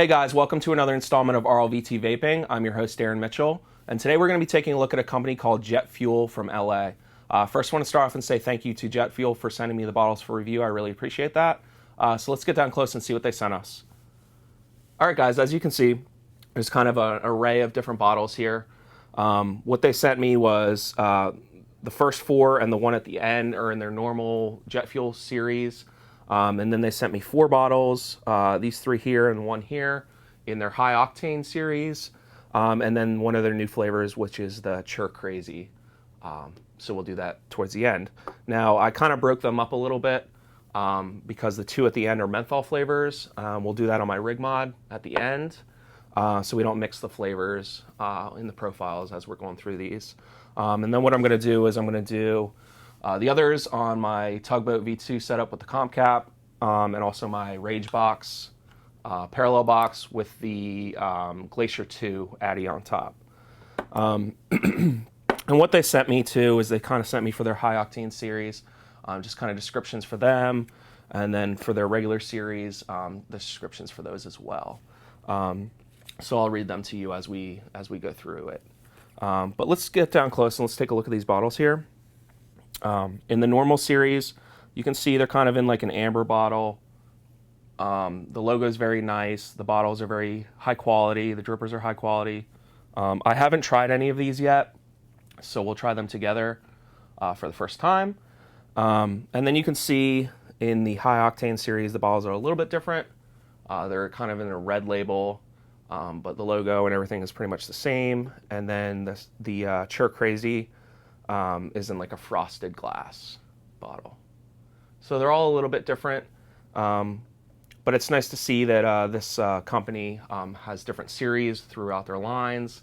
Hey guys, welcome to another installment of RLVT Vaping. I'm your host, Darren Mitchell, and today we're going to be taking a look at a company called Jet Fuel from LA. First, I want to start off and say thank you to Jet Fuel for sending me the bottles for review. I really appreciate that. So let's get down close and see what they sent us. All right, guys, as you can see, there's kind of an array of different bottles here. What they sent me was the first four and the one at the end are in their normal Jet Fuel series. And then they sent me 4 bottles, these 3 here and 1 here, in their high octane series. And then one of their new flavors, which is the Churr Crazy. So we'll do that towards the end. Now, I kind of broke them up a little bit because the 2 at the end are menthol flavors. We'll do that on my rig mod at the end. So we don't mix the flavors in the profiles as we're going through these. And then what I'm going to do is I'm going to do the others on my Tugboat V2 setup with the comp cap, and also my Rage box, parallel box with the Glacier 2 Addy on top. And what they sent me to is they kind of sent me for their high octane series, just kind of descriptions for them, and then for their regular series, the descriptions for those as well. So I'll read them to you as we go through it. But let's get down close and let's take a look at these bottles here. In the normal series, you can see they're kind of in like an amber bottle. The logo is very nice. The bottles are very high quality. The drippers are high quality. I haven't tried any of these yet, so we'll try them together for the first time. And then you can see in the high octane series, the bottles are a little bit different. They're kind of in a red label, but the logo and everything is pretty much the same. And then the Churr Crazy is in like a frosted glass bottle. So they're all a little bit different, but it's nice to see that this company has different series throughout their lines.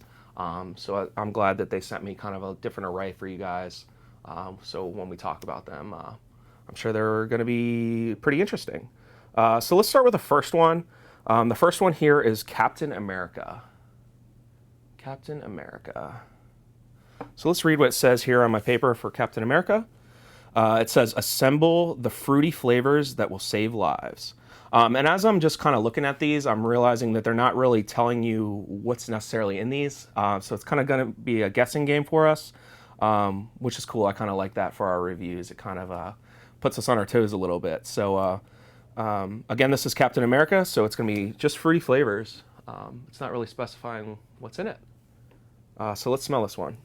So I'm glad that they sent me kind of a different array for you guys. So when we talk about them, I'm sure they're going to be pretty interesting. So let's start with the first one. The first one here is Kaptain Amerika. Kaptain Amerika. So let's read what it says here on my paper for Kaptain Amerika. It says, assemble the fruity flavors that will save lives. And as I'm just kind of looking at these, I'm realizing that they're not really telling you what's necessarily in these. So it's kind of going to be a guessing game for us, which is cool. I kind of like that for our reviews. It kind of puts us on our toes a little bit. So again, this is Kaptain Amerika, so it's going to be just fruity flavors. It's not really specifying what's in it. So let's smell this one.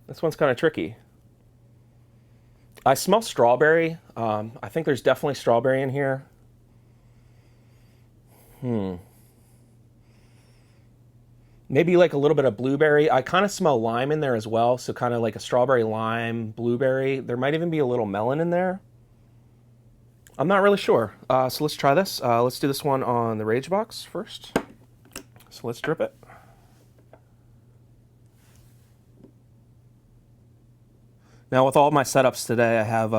This one's kind of tricky. I smell strawberry. I think there's definitely strawberry in here. Maybe like a little bit of blueberry. I kind of smell lime in there as well, so kind of like a strawberry, lime, blueberry. There might even be a little melon in there. I'm not really sure. So let's try this. Let's do this one on the Rage box first. So let's drip it. Now, with all my setups today, I have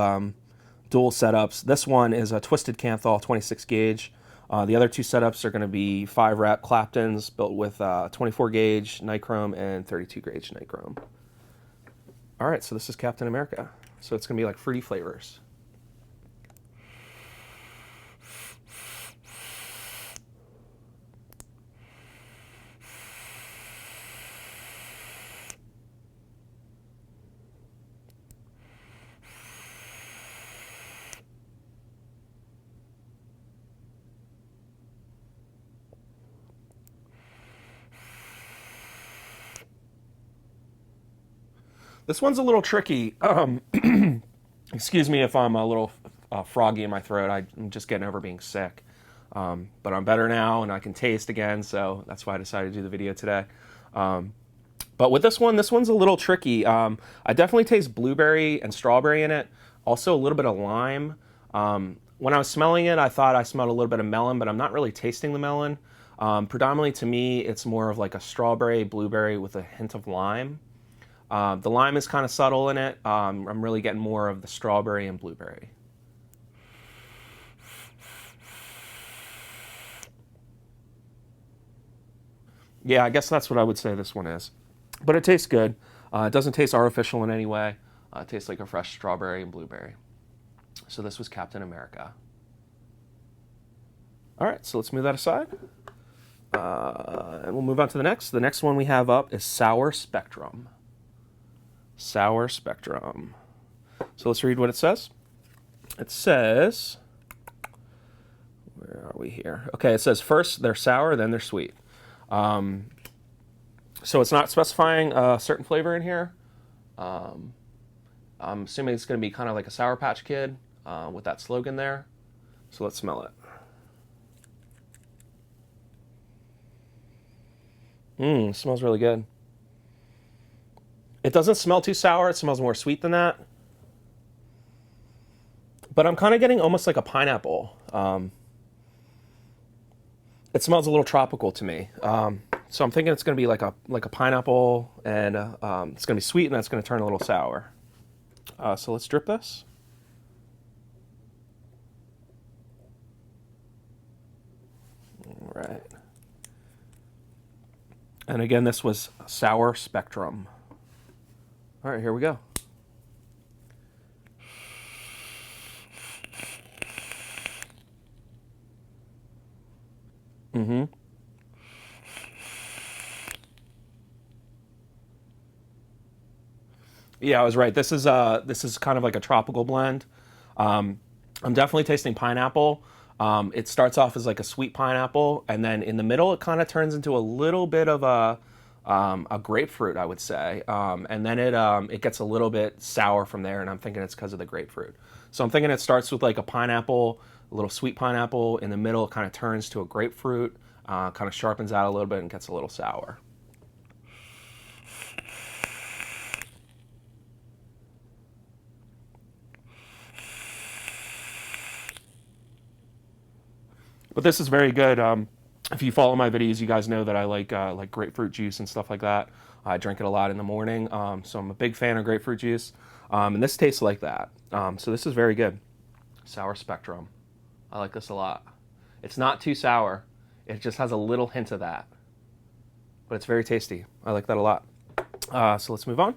dual setups. This one is a Twisted Canthal 26 gauge. The other 2 setups are going to be 5-wrap Claptons built with 24 gauge nichrome and 32 gauge nichrome. All right, so this is Kaptain Amerika. So it's going to be like fruity flavors. This one's a little tricky. Excuse me if I'm a little froggy in my throat. I'm just getting over being sick. But I'm better now and I can taste again, so that's why I decided to do the video today. But with this one's a little tricky. I definitely taste blueberry and strawberry in it. Also a little bit of lime. When I was smelling it, I thought I smelled a little bit of melon, but I'm not really tasting the melon. Predominantly to me, it's more of like a strawberry, blueberry with a hint of lime. The lime is kind of subtle in it. I'm really getting more of the strawberry and blueberry. Yeah, I guess that's what I would say this one is. But it tastes good. It doesn't taste artificial in any way. It tastes like a fresh strawberry and blueberry. So this was Kaptain Amerika. All right, so let's move that aside. And we'll move on to the next. The next one we have up is Sour Spectrum. Sour Spectrum. So let's read what it says. It says, where are we here? Okay, it says first they're sour, then they're sweet. So it's not specifying a certain flavor in here. I'm assuming it's going to be kind of like a Sour Patch Kid with that slogan there. So let's smell it. Smells really good. It doesn't smell too sour. It smells more sweet than that. But I'm kind of getting almost like a pineapple. It smells a little tropical to me. So I'm thinking it's going to be like a pineapple, and it's going to be sweet, and that's going to turn a little sour. So let's drip this. All right. And again, this was Sour Spectrum. All right, here we go. Yeah, I was right. This is kind of like a tropical blend. I'm definitely tasting pineapple. It starts off as like a sweet pineapple, and then in the middle it kind of turns into a little bit of a grapefruit, I would say, and then it gets a little bit sour from there, and I'm thinking it's because of the grapefruit. So I'm thinking it starts with like a pineapple, a little sweet pineapple. In the middle, it kind of turns to a grapefruit, kind of sharpens out a little bit, and gets a little sour. But this is very good. If you follow my videos, you guys know that I like grapefruit juice and stuff like that. I drink it a lot in the morning, so I'm a big fan of grapefruit juice. And this tastes like that. So this is very good. Sour Spectrum. I like this a lot. It's not too sour. It just has a little hint of that. But it's very tasty. I like that a lot. So let's move on.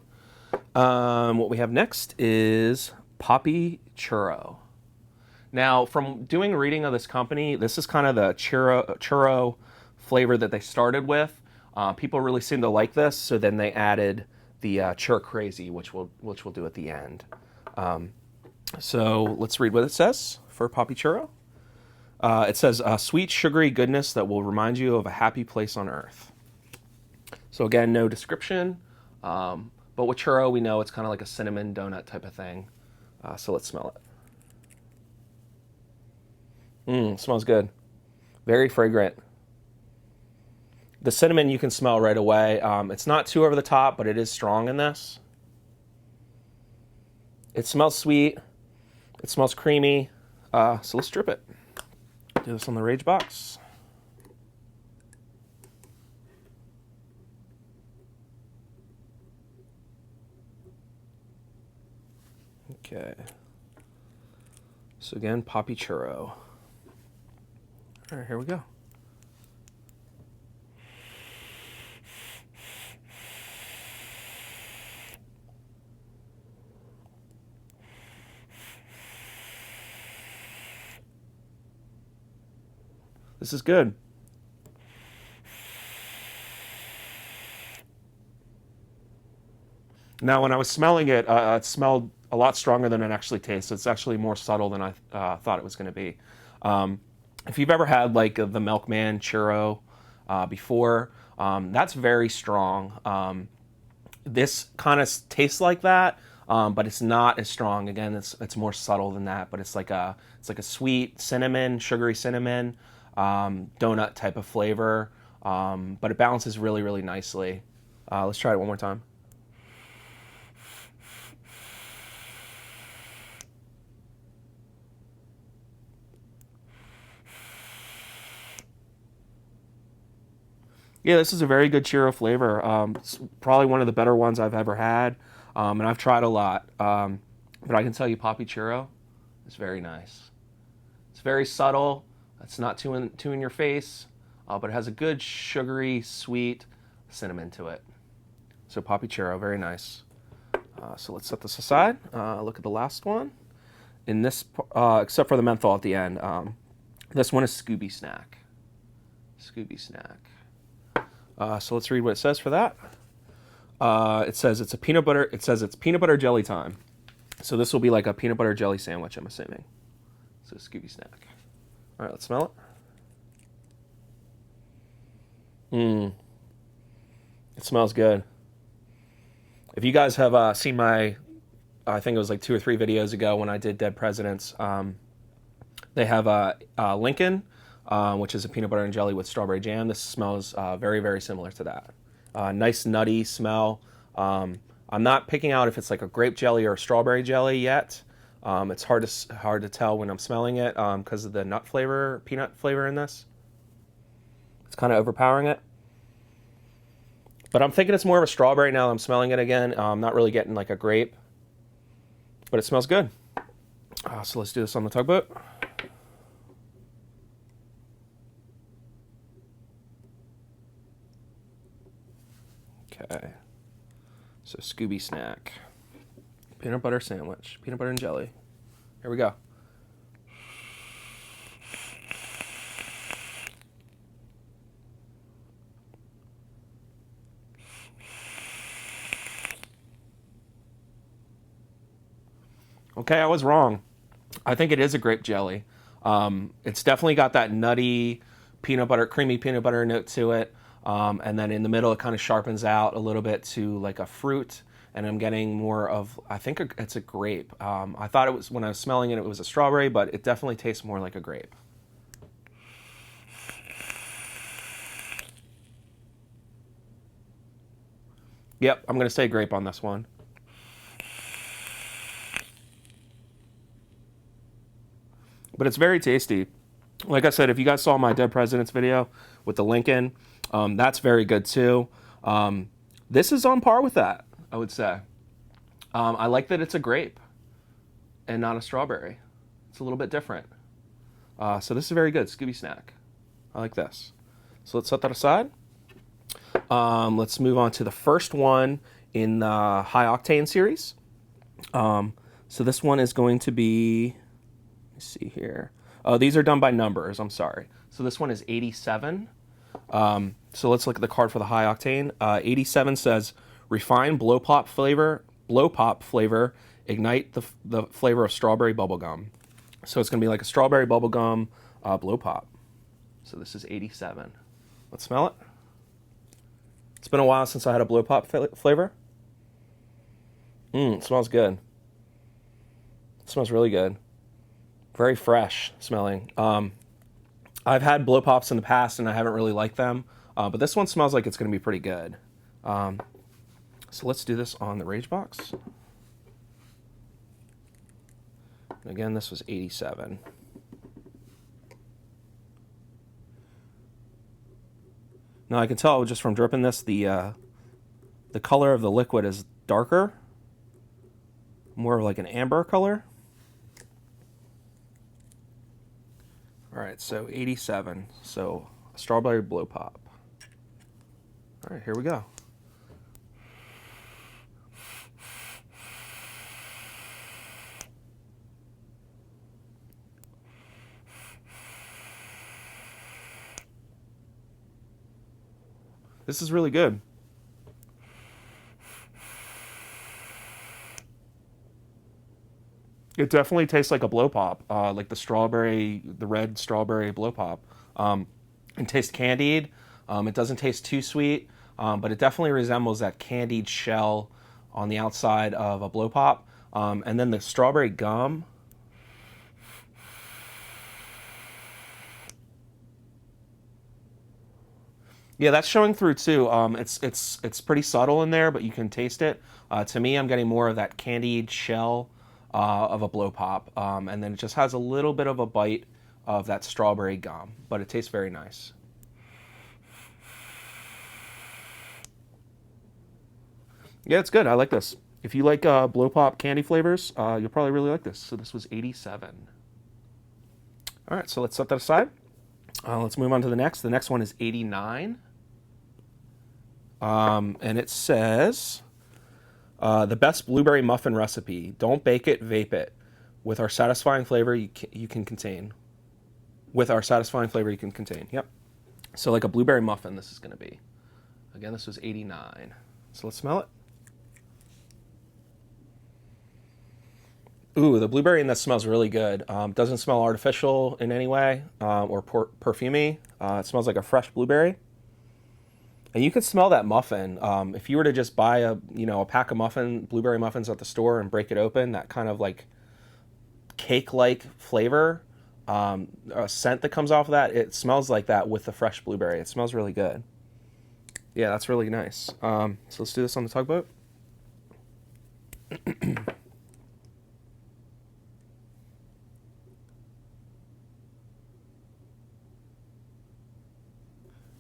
What we have next is Papi Churro. Now, from doing reading of this company, this is kind of the churro flavor that they started with. People really seem to like this, so then they added the Churr Crazy, which we'll do at the end. So let's read what it says for Papi Churro. It says, sweet, sugary goodness that will remind you of a happy place on earth. So again, no description, but with churro, we know it's kind of like a cinnamon donut type of thing. So let's smell it. Smells good. Very fragrant. The cinnamon you can smell right away. It's not too over the top, but it is strong in this. It smells sweet. It smells creamy. So let's strip it. Do this on the Rage box. Okay. So again, Papi Churro. All right, here we go. This is good. Now, when I was smelling it, it smelled a lot stronger than it actually tastes. It's actually more subtle than I thought it was going to be. If you've ever had like the Milkman churro before, that's very strong. This kind of tastes like that, but it's not as strong. Again, it's more subtle than that. But it's like a sweet cinnamon, sugary cinnamon donut type of flavor. But it balances really, really nicely. Let's try it one more time. Yeah, this is a very good churro flavor. It's probably one of the better ones I've ever had, and I've tried a lot. But I can tell you, Papi Churro is very nice. It's very subtle. It's not too in your face, but it has a good sugary, sweet cinnamon to it. So Papi Churro, very nice. So let's set this aside. Look at the last one. in this, except for the menthol at the end. This one is Scooby Snack. Scooby Snack. So let's read what it says for that. It says it's peanut butter jelly time. So this will be like a peanut butter jelly sandwich, I'm assuming. So Scooby Snack. All right, let's smell it. It smells good. If you guys have seen my, I think it was like 2 or 3 videos ago when I did Dead Presidents, they have Lincoln, which is a peanut butter and jelly with strawberry jam. This smells very, very similar to that. Nice nutty smell. I'm not picking out if it's like a grape jelly or a strawberry jelly yet. It's hard to tell when I'm smelling it because of the peanut flavor in this. It's kind of overpowering it. But I'm thinking it's more of a strawberry now that I'm smelling it again. I'm not really getting like a grape. But it smells good. So let's do this on the tugboat. Okay. So Scooby Snack. Peanut butter sandwich. Peanut butter and jelly. Here we go. Okay, I was wrong. I think it is a grape jelly. It's definitely got that nutty peanut butter, creamy peanut butter note to it. And then in the middle, it kind of sharpens out a little bit to like a fruit. And I'm getting more of, I think it's a grape. I thought it was, when I was smelling it, it was a strawberry, but it definitely tastes more like a grape. Yep, I'm going to say grape on this one. But it's very tasty. Like I said, if you guys saw my Dead Presidents video with the Lincoln, that's very good too. This is on par with that, I would say. I like that it's a grape and not a strawberry. It's a little bit different. So this is very good, Scooby Snack. I like this. So let's set that aside. Let's move on to the first one in the High Octane series. So this one is going to be, let's see here. Oh, these are done by numbers. I'm sorry. So this one is 87. So let's look at the card for the High Octane. 87 says refined blow pop flavor, ignite the flavor of strawberry bubblegum. So it's going to be like a strawberry bubblegum blow pop. So this is 87. Let's smell it. It's been a while since I had a blow pop flavor. It smells good. It smells really good. Very fresh smelling. I've had blow pops in the past and I haven't really liked them, but this one smells like it's going to be pretty good. So let's do this on the Rage Box. Again, this was 87. Now I can tell just from dripping this, the color of the liquid is darker, more of like an amber color. All right, so 87, so a strawberry blow pop. All right, here we go. This is really good. It definitely tastes like a blow pop, like the red strawberry blow pop. It tastes candied. It doesn't taste too sweet, but it definitely resembles that candied shell on the outside of a blow pop. And then the strawberry gum. Yeah, that's showing through too. It's pretty subtle in there, but you can taste it. To me, I'm getting more of that candied shell of a blow pop, and then it just has a little bit of a bite of that strawberry gum, but it tastes very nice. Yeah, it's good. I like this. If you like blow pop candy flavors, you'll probably really like this. So this was 87. All right, so let's set that aside. Let's move on to the next. The next one is 89. And it says, the best blueberry muffin recipe. Don't bake it, vape it. With our satisfying flavor, you can contain. With our satisfying flavor, you can contain. Yep. So like a blueberry muffin, this is going to be. Again, this was 89. So let's smell it. Ooh, the blueberry in this smells really good. Doesn't smell artificial in any way or perfumey. It smells like a fresh blueberry. And you could smell that muffin. If you were to just buy a pack of blueberry muffins at the store and break it open, that kind of like cake-like flavor, a scent that comes off of that, it smells like that with the fresh blueberry. It smells really good. Yeah, that's really nice. So let's do this on the tugboat.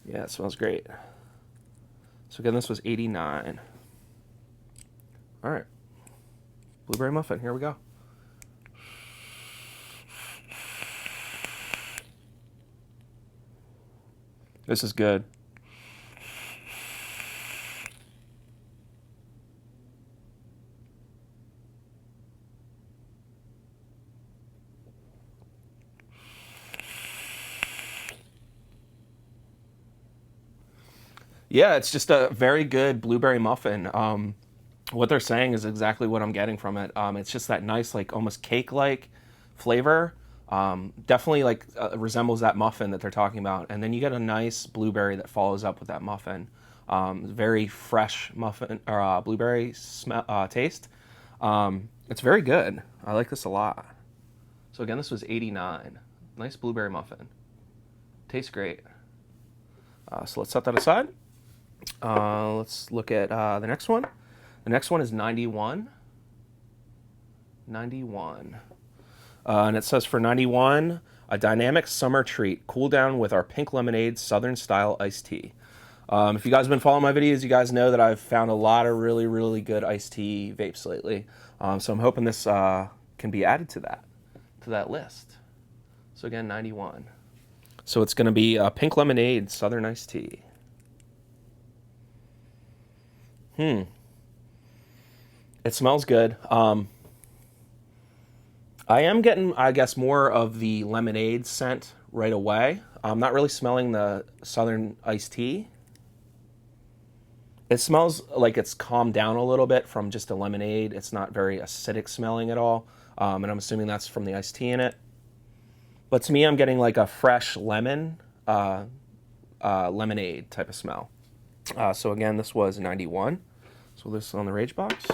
Yeah, it smells great. So again, this was 89. All right. Blueberry muffin, here we go. This is good. Yeah, it's just a very good blueberry muffin. What they're saying is exactly what I'm getting from it. It's just that nice, like almost cake-like flavor. Definitely like resembles that muffin that they're talking about. And then you get a nice blueberry that follows up with that muffin. Very fresh muffin or blueberry taste. It's very good. I like this a lot. So again, this was 89. Nice blueberry muffin. Tastes great. So let's set that aside. Let's look at the next one. The next one is 91. 91. And it says for 91, a dynamic summer treat. Cool down with our pink lemonade Southern style iced tea. If you guys have been following my videos, you guys know that I've found a lot of really, really good iced tea vapes lately. So I'm hoping this can be added to that list. So again, 91. So it's going to be pink lemonade Southern iced tea. It smells good. I am getting, I guess, more of the lemonade scent right away. I'm not really smelling the Southern iced tea. It smells like it's calmed down a little bit from just a lemonade. It's not very acidic smelling at all. And I'm assuming that's from the iced tea in it. But to me, I'm getting like a fresh lemon, lemonade type of smell. So again, this was 91. So this is on the Rage box.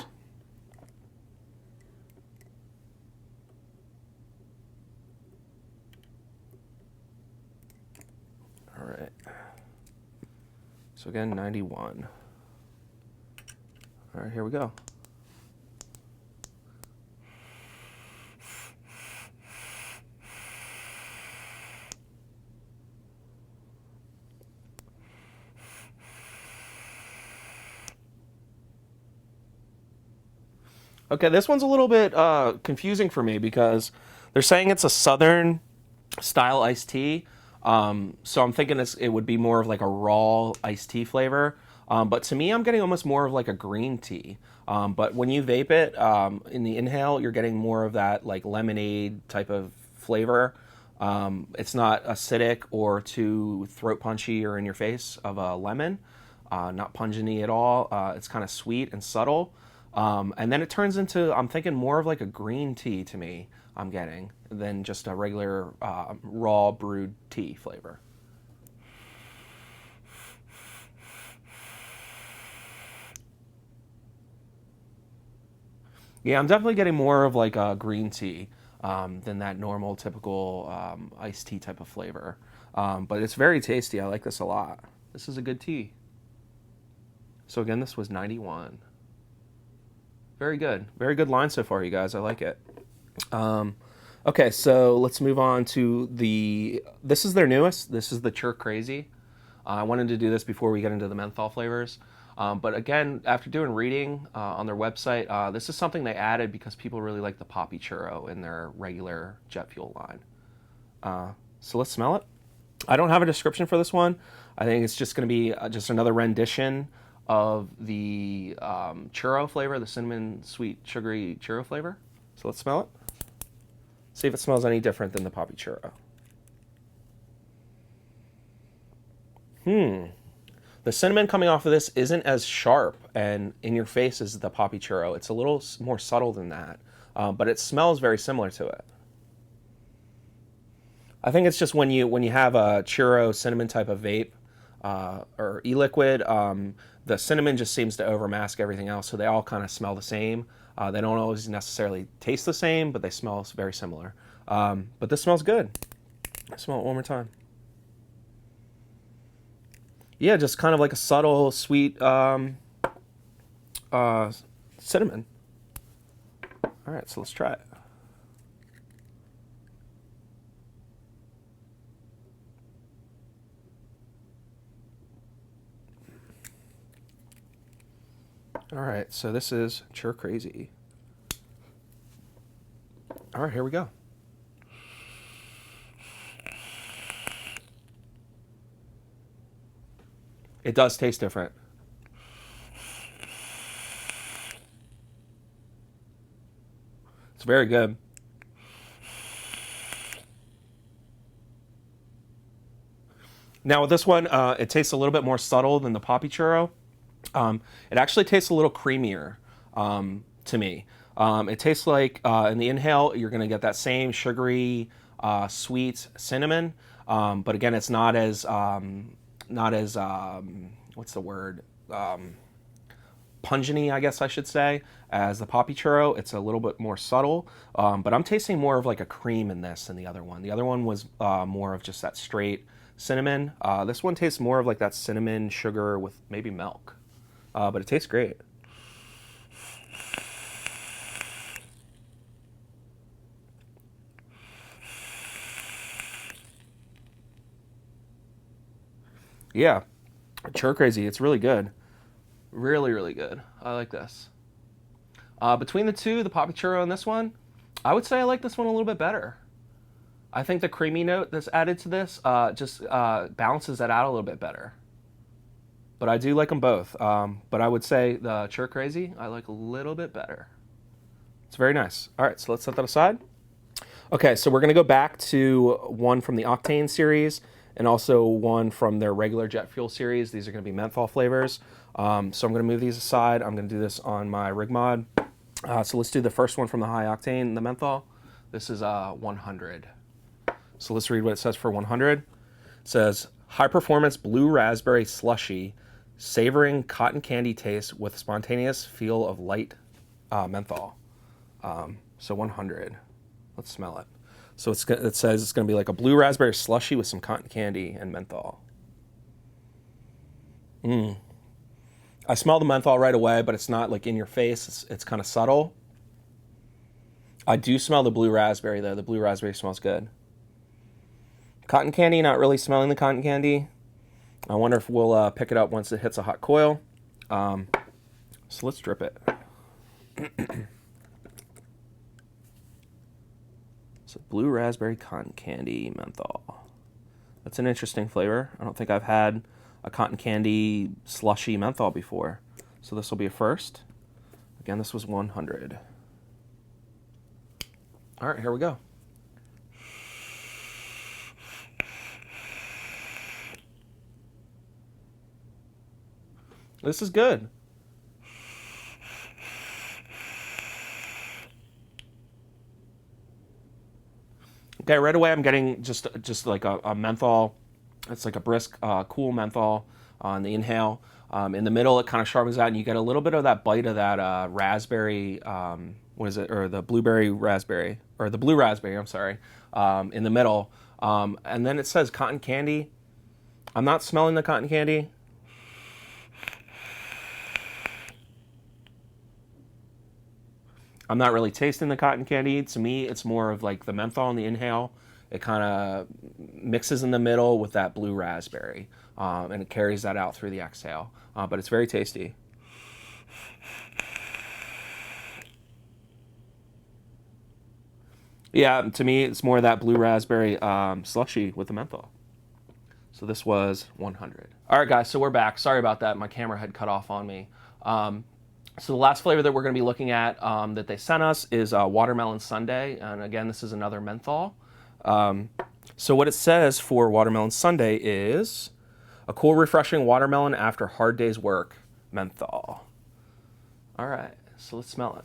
All right. So again, 91. All right, here we go. Okay, this one's a little bit confusing for me because they're saying it's a Southern style iced tea. So I'm thinking it would be more of like a raw iced tea flavor. But to me, I'm getting almost more of like a green tea. But when you vape it, in the inhale, you're getting more of that like lemonade type of flavor. It's not acidic or too throat punchy or in your face of a lemon. Not pungent-y at all. It's kind of sweet and subtle. And then it turns into, I'm thinking more of like a green tea to me, I'm getting, than just a regular raw brewed tea flavor. Yeah, I'm definitely getting more of like a green tea than that normal, typical iced tea type of flavor. But it's very tasty. I like this a lot. This is a good tea. So again, this was 91. Very good. Very good line so far, you guys. I like it. Okay, so let's move on to this is their newest. This is the Churr Crazy. I wanted to do this before we get into the menthol flavors. But again, after doing reading on their website, this is something they added because people really like the Papi Churro in their regular jet fuel line. So let's smell it. I don't have a description for this one. I think it's just going to be just another rendition of the churro flavor, the cinnamon sweet sugary churro flavor. So let's smell it. See if it smells any different than the Papi Churro. The cinnamon coming off of this isn't as sharp and in your face as the Papi Churro. It's a little more subtle than that, but it smells very similar to it. I think it's just when you have a churro cinnamon type of vape or e-liquid, the cinnamon just seems to overmask everything else, so they all kind of smell the same. They don't always necessarily taste the same, but they smell very similar. But this smells good. Smell it one more time. Yeah, just kind of like a subtle, sweet cinnamon. All right, so let's try it. All right, so this is Churr Crazy. All right, here we go. It does taste different. It's very good. Now with this one, it tastes a little bit more subtle than the Papi Churro. It actually tastes a little creamier to me. It tastes like in the inhale, you're going to get that same sugary, sweet cinnamon. But again, it's not as what's the word? Pungent-y, I guess I should say, as the Papi Churro. It's a little bit more subtle, but I'm tasting more of like a cream in this than the other one. The other one was more of just that straight cinnamon. This one tastes more of like that cinnamon sugar with maybe milk, but it tastes great. Yeah, Churr Crazy. It's really good. Really, really good. I like this. Between the two, the Papi Churro and this one, I would say I like this one a little bit better. I think the creamy note that's added to this just balances that out a little bit better. But I do like them both. But I would say the Churr Crazy I like a little bit better. It's very nice. All right, so let's set that aside. Okay, so we're going to go back to one from the Octane series and also one from their regular jet fuel series. These are going to be menthol flavors. So I'm going to move these aside. I'm going to do this on my rig mod. So let's do the first one from the high octane, the menthol. This is 100. So let's read what it says for 100. It says, high performance blue raspberry slushy, savoring cotton candy taste with spontaneous feel of light menthol. So 100. Let's smell it. So it says it's going to be like a blue raspberry slushy with some cotton candy and menthol. I smell the menthol right away, but it's not like in your face. It's kind of subtle. I do smell the blue raspberry, though. The blue raspberry smells good. Cotton candy, not really smelling the cotton candy. I wonder if we'll pick it up once it hits a hot coil. So let's drip it. So blue raspberry cotton candy menthol. That's an interesting flavor. I don't think I've had a cotton candy slushy menthol before. So this will be a first. Again, this was 100. All right, here we go. This is good. Okay, right away I'm getting just like a menthol. It's like a brisk, cool menthol on the inhale. In the middle, it kind of sharpens out, and you get a little bit of that bite of that raspberry. What is it? Or the blueberry raspberry, or the blue raspberry. I'm sorry. In the middle, and then it says cotton candy. I'm not smelling the cotton candy. I'm not really tasting the cotton candy. To me, it's more of like the menthol in the inhale. It kind of mixes in the middle with that blue raspberry, and it carries that out through the exhale. But it's very tasty. Yeah, to me, it's more of that blue raspberry slushy with the menthol. So this was 100. All right, guys, so we're back. Sorry about that. My camera had cut off on me. So the last flavor that we're going to be looking at that they sent us is watermelon sundae, and again, this is another menthol. So what it says for watermelon sundae is a cool, refreshing watermelon after hard day's work, menthol. All right, so let's smell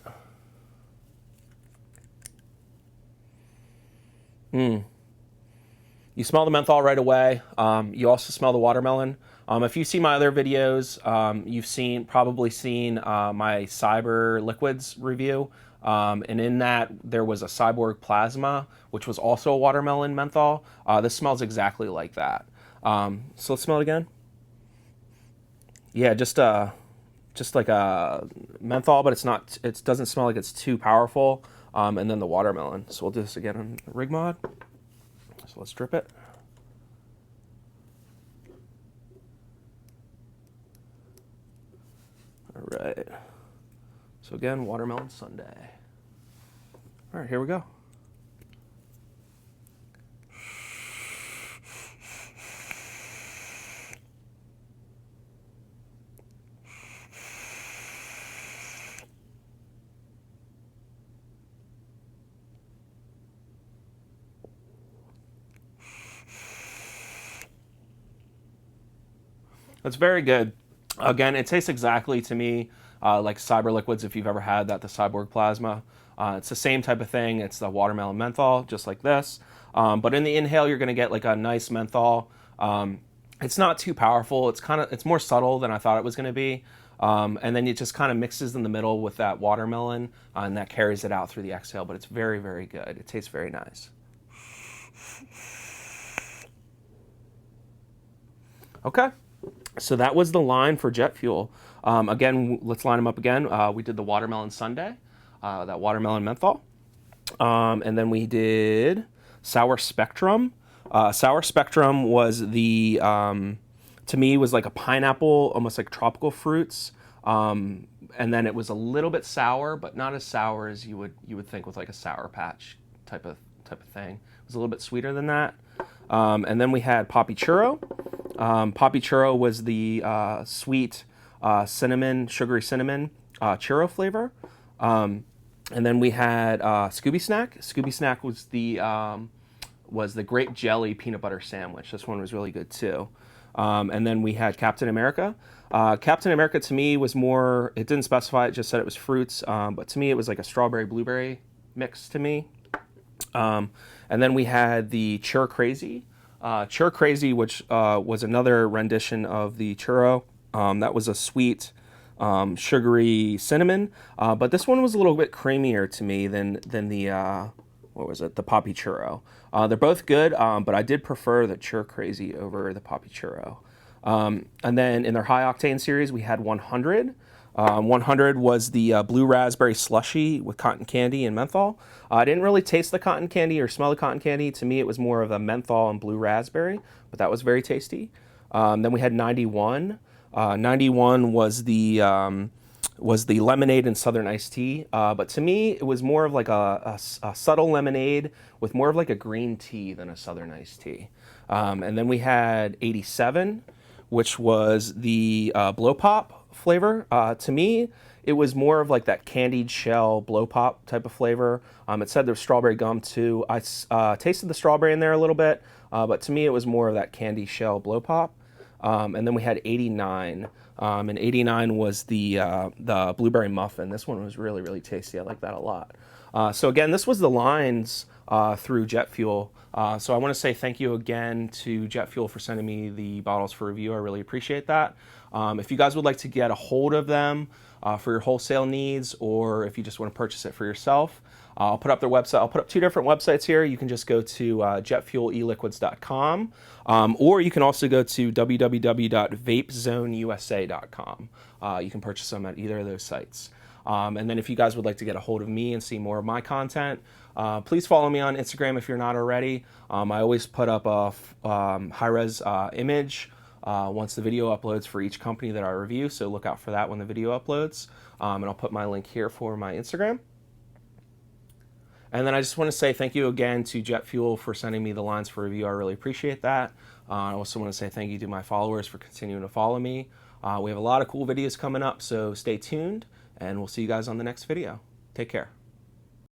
it. You smell the menthol right away. You also smell the watermelon. If you see my other videos, you've probably seen my Cyber Liquids review. And in that, there was a Cyborg Plasma, which was also a watermelon menthol. This smells exactly like that. So let's smell it again. Yeah, just like a menthol, but it doesn't smell like it's too powerful. And then the watermelon. So we'll do this again in rig mod. So let's drip it. All right. So again, watermelon sundae. All right, here we go. That's very good. Again, it tastes exactly to me like Cyber Liquids if you've ever had that, the Cyborg Plasma. It's the same type of thing. It's the watermelon menthol, just like this. But in the inhale, you're going to get like a nice menthol. It's not too powerful. It's more subtle than I thought it was going to be. And then it just kind of mixes in the middle with that watermelon, and that carries it out through the exhale. But it's very, very good. It tastes very nice. Okay. So that was the line for jet fuel. Again, let's line them up again. We did the watermelon sundae, that watermelon menthol. And then we did Sour Spectrum. Sour Spectrum was to me, was like a pineapple, almost like tropical fruits. And then it was a little bit sour, but not as sour as you would think with like a Sour Patch type of thing. It was a little bit sweeter than that. And then we had Papi Churro. Papi Churro was the sweet sugary cinnamon churro flavor. And then we had Scooby Snack. Scooby Snack was the grape jelly peanut butter sandwich. This one was really good too. And then we had Kaptain Amerika. Kaptain Amerika to me was more, it didn't specify, it just said it was fruits. But to me, it was like a strawberry blueberry mix to me. And then we had the Churr Crazy. Churr Crazy, which was another rendition of the churro. That was a sweet, sugary cinnamon. But this one was a little bit creamier to me than the, what was it? The Papi Churro. They're both good, but I did prefer the Churr Crazy over the Papi Churro. And then in their high octane series, we had 100. 100 was the blue raspberry slushy with cotton candy and menthol. I didn't really taste the cotton candy or smell the cotton candy. To me, it was more of a menthol and blue raspberry, but that was very tasty. Then we had 91. 91 was the lemonade and southern iced tea. But to me, it was more of like a subtle lemonade with more of like a green tea than a southern iced tea. And then we had 87, which was the blow pop flavor. To me, it was more of like that candied shell blow pop type of flavor. It said there's strawberry gum too. I tasted the strawberry in there a little bit, but to me it was more of that candy shell blow pop. And then we had 89, and 89 was the blueberry muffin. This one was really, really tasty. I like that a lot. So again, this was the lines through Jet Fuel. So I want to say thank you again to Jet Fuel for sending me the bottles for review. I really appreciate that. If you guys would like to get a hold of them for your wholesale needs, or if you just want to purchase it for yourself, I'll put up their website. I'll put up two different websites here. You can just go to jetfueleliquids.com, or you can also go to www.vapezoneusa.com. You can purchase them at either of those sites. And then if you guys would like to get a hold of me and see more of my content, please follow me on Instagram if you're not already. I always put up a high-res image once the video uploads for each company that I review, so look out for that when the video uploads. And I'll put my link here for my Instagram. And then I just want to say thank you again to Jet Fuel for sending me the lines for review. I really appreciate that. I also want to say thank you to my followers for continuing to follow me. We have a lot of cool videos coming up, so stay tuned. and we'll see you guys on the next video. Take care.